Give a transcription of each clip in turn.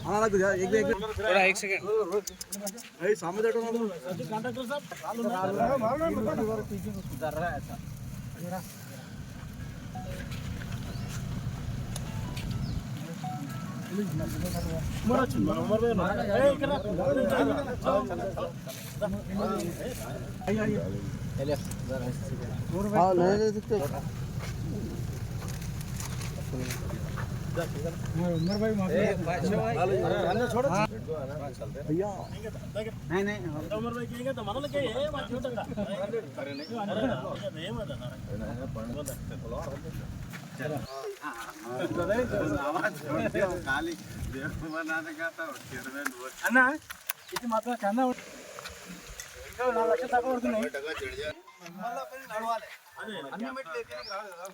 थोड़ा एक सेकंड सामने कंडक्टर साहब डर रहा है ऐसा उमर भाई भैया नहीं उमर भाई कहेंगे तो मान लगे ये बात छोटा अरे नहीं అన్న ఇది మాత్రం చాలా ఇంకా 4 లక్షల దాకా పడుతున్నాయి అన్ని మెట్లు ఎక్కడానికి రాదు కదా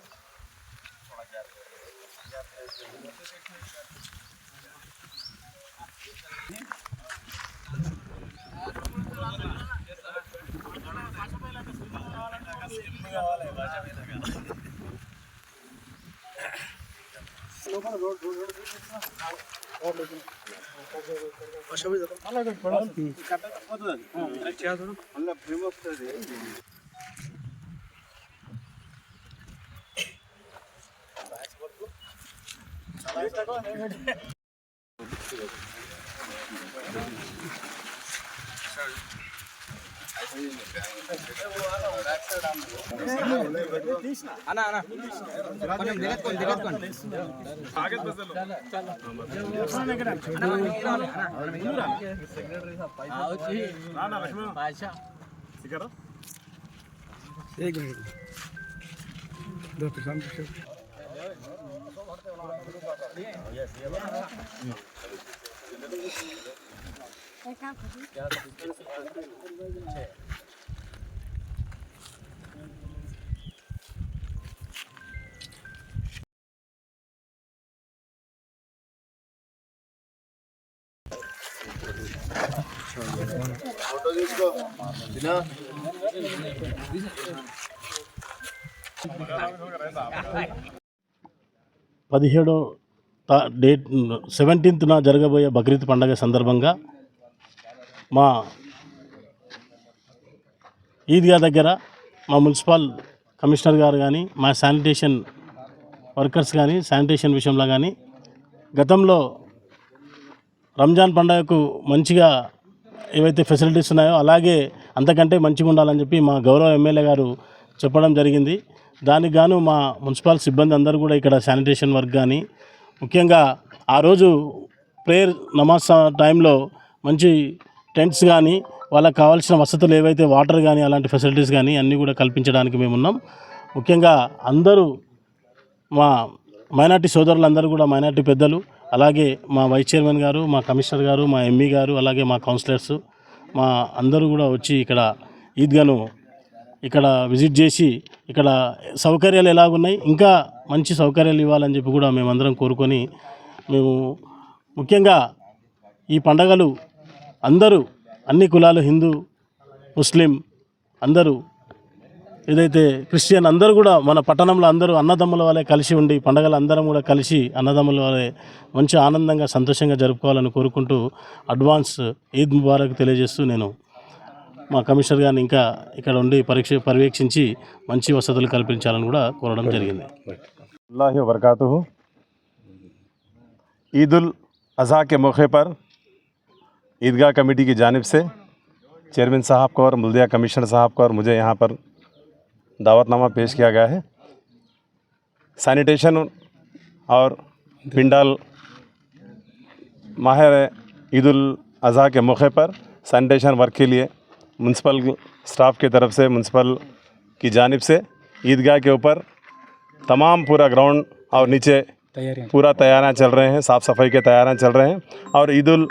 फोटो जिसको बिना 17th జరగబోయే బక్రీద్ పండగ సందర్భంగా మా ఈద్గా దగ్గర మా మున్సిపల్ కమిషనర్ గారు కానీ మా శానిటేషన్ వర్కర్స్ కానీ శానిటేషన్ విషయంలో కానీ గతంలో రంజాన్ పండగకు మంచిగా ఏవైతే ఫెసిలిటీస్ ఉన్నాయో అలాగే అంతకంటే మంచిగా ఉండాలని చెప్పి మా గౌరవ ఎమ్మెల్యే గారు చెప్పడం జరిగింది. దానికి గాను మా మున్సిపల్ సిబ్బంది అందరూ కూడా ఇక్కడ శానిటేషన్ వర్క్ కానీ ముఖ్యంగా ఆ రోజు ప్రేయర్ నమాజ్ టైంలో మంచి టెంట్స్ కానీ వాళ్ళకి కావాల్సిన వసతులు ఏవైతే వాటర్ కానీ అలాంటి ఫెసిలిటీస్ కానీ అన్నీ కూడా కల్పించడానికి మేము ఉన్నాం. ముఖ్యంగా అందరూ మా మైనార్టీ సోదరులందరూ కూడా మైనార్టీ పెద్దలు అలాగే మా వైస్ చైర్మన్ గారు మా కమిషనర్ గారు మా ఎంఈ గారు అలాగే మా కౌన్సిలర్స్ మా అందరూ కూడా వచ్చి ఇక్కడ ఈద్గాను ఇక్కడ విజిట్ చేసి ఇక్కడ సౌకర్యాలు ఎలాగున్నాయి ఇంకా మంచి సౌకర్యాలు ఇవ్వాలని చెప్పి కూడా మేమందరం కోరుకొని మేము ముఖ్యంగా ఈ పండగలు అందరూ అన్ని కులాలు హిందూ ముస్లిం అందరూ ఏదైతే క్రిస్టియన్ అందరూ కూడా మన పట్టణంలో అందరూ అన్నదమ్ముల వాళ్ళే కలిసి ఉండి పండగలు అందరం కూడా కలిసి అన్నదమ్ముల వాళ్ళే మంచి ఆనందంగా సంతోషంగా జరుపుకోవాలని కోరుకుంటూ అడ్వాన్స్ ఈద్ ముబారక్ తెలియజేస్తూ నేను మా కమిషనర్ గారిని ఇంకా ఇక్కడ ఉండి పర్యవేక్షించి మంచి వసతులు కల్పించాలని కూడా కోరడం జరిగింది. अल्लाह वबरकातुहू ईद उल अज़हा के मौके पर ईदगाह कमेटी की जानिब से चेयरमैन साहब को और मुल्दिया कमिश्नर साहब को और मुझे यहाँ पर दावतनामा पेश किया गया है. सैनिटेशन और पिंडाल माहिर ईद उल अज़हा के मौके पर सैनिटेशन वर्क के लिए म्यूनसिपल स्टाफ की तरफ से म्यूनसिपल की जानिब से ईदगाह के ऊपर तमाम पूरा ग्राउंड और नीचे पूरा तैयारियां चल रहे हैं, साफ़ सफाई के तैयारियां चल रहे हैं. और ईद उल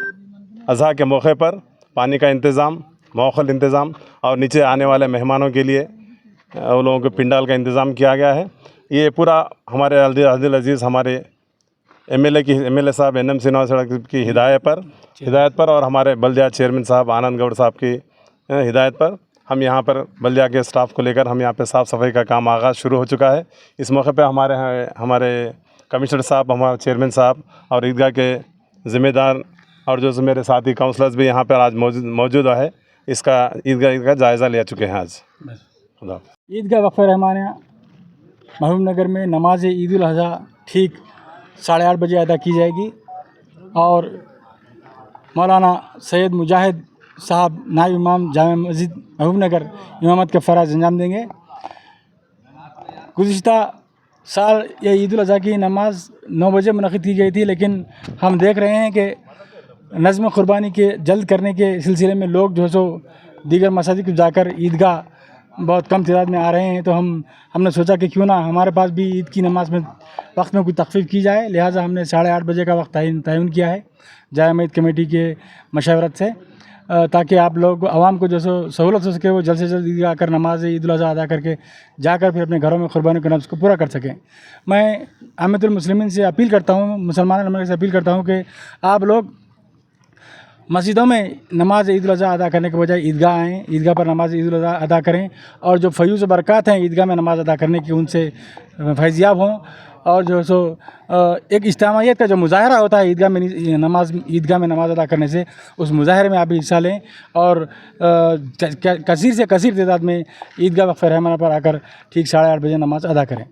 अज़हा के मौके पर पानी का इंतज़ाम, मौखल इंतज़ाम और नीचे आने वाले मेहमानों के लिए उन लोगों के पिंडाल का इंतज़ाम किया गया है. ये पूरा हमारे अब्दुल अज़ीज़ हमारे एमएलए साहब NM सिन्हा साहब की हिदायत पर और हमारे बल्दिया चेयरमैन साहब आनंद गौड़ साहब की हिदायत पर हम यहाँ पर बल्दिया के स्टाफ को लेकर हम यहाँ पे साफ़ सफाई का काम आगाज़ शुरू हो चुका है। इस मौके पे हमारे कमिश्नर साहब, हमारे चेयरमैन साहब और ईदगाह के ज़िम्मेदार और जो मेरे साथी काउंसलर्स भी यहाँ पर आज मौजूद है। इसका ईदगाह का जायज़ा ले चुके हैं आज। खुदा। ईदगाह वक्फ़ रहमानिया महबूब नगर में नमाज ईद उल अज़हा ठीक 8:30 बजे अदा की जाएगी और मौलाना सैयद मुजाहिद साहब नायब इमाम जामे मस्जिद महबूब नगर इमामत का फ़राज़ अंजाम देंगे। गुज़िश्ता साल ये ईद उल अज़हा की नमाज 9 बजे मुनक़िद की गई थी, लेकिन हम देख रहे हैं कि नज़्म क़ुरबानी के जल्द करने के सिलसिले में लोग जो सो दीगर मसाजिद को जाकर ईदगाह बहुत कम तादाद में आ रहे हैं। तो हमने सोचा कि क्यों ना हमारे पास भी ईद की नमाज में वक्त में कोई तख़फ़ीफ़ की जाए, लिहाजा हमने 8:30 बजे का वक्त तयन किया है जामे मस्जिद कमेटी के मशवरत से, ताकि आप लोग आवाम को जो सहूलत हो सके वो जल्द से जल्द ईदगाह आकर नमाज ईद उल अज़हा अदा करके जाकर फिर अपने घरों में क़ुरबानी के नफ्स को पूरा कर सकें। मैं अहमतुल मुस्लिमीन से अपील करता हूँ, मुसलमान से अपील करता हूँ कि आप लोग मस्जिदों में नमाज ईद उल अज़हा अदा करने के बजाय ईदगाह आएँ, ईदगाह पर नमाज ईद उल अज़हा अदा करें और जो फ़यूज़ बरक़ात हैं ईदगाह में नमाज अदा करने की उनसे फैज़याब हों। और जो सो एक इज्तिमाइयत का जो मुज़ाहरा होता है ईदगाह में नमाज अदा करने से, उस मुज़ाहरे में आप भी हिस्सा लें और कसीर से कसीर तादाद में ईदगाह वक्फ़ रहमानिया पर आकर ठीक 8:30 बजे नमाज अदा करें।